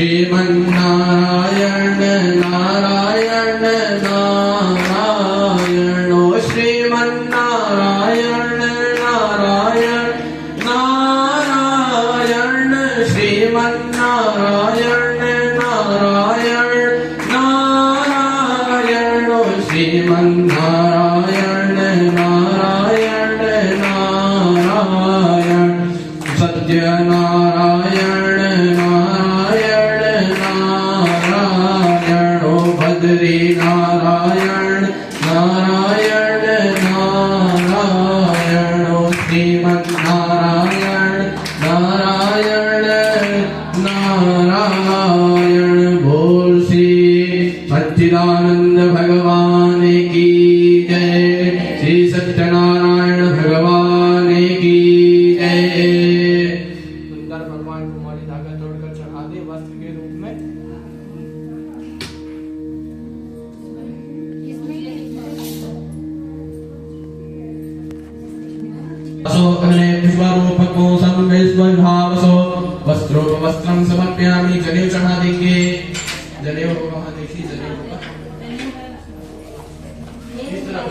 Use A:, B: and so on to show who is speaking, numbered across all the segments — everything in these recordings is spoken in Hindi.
A: श्रीमन्नारायण नारायण नारायण श्रीमन्नारायण नारायण नारायण श्रीमन्नारायण नारायण नारायण श्रीमन्नारायण नारायण नारायण सत्यनारायण बद्री नारायण नारायण नारायण श्रीमन्नारायण नारायण नारायण बोल श्री सच्चिदानंद भगवान की जय श्री सत्यनारायण भगवान की जय। सुंदर भगवान को मौली धागा जोड़कर चढ़ा दे वस्त्र के रूप में। विश्वरूपको संविश्वभावसो वस्त्रोपवस्त्रं समर्पयामि। जनेऊ चढ़ा देंगे। जनेऊ को वहां देखिए। जनेऊ को इस तरह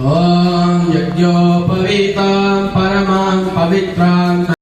A: ओम यज्ञोपवीतां परमां पवित्रां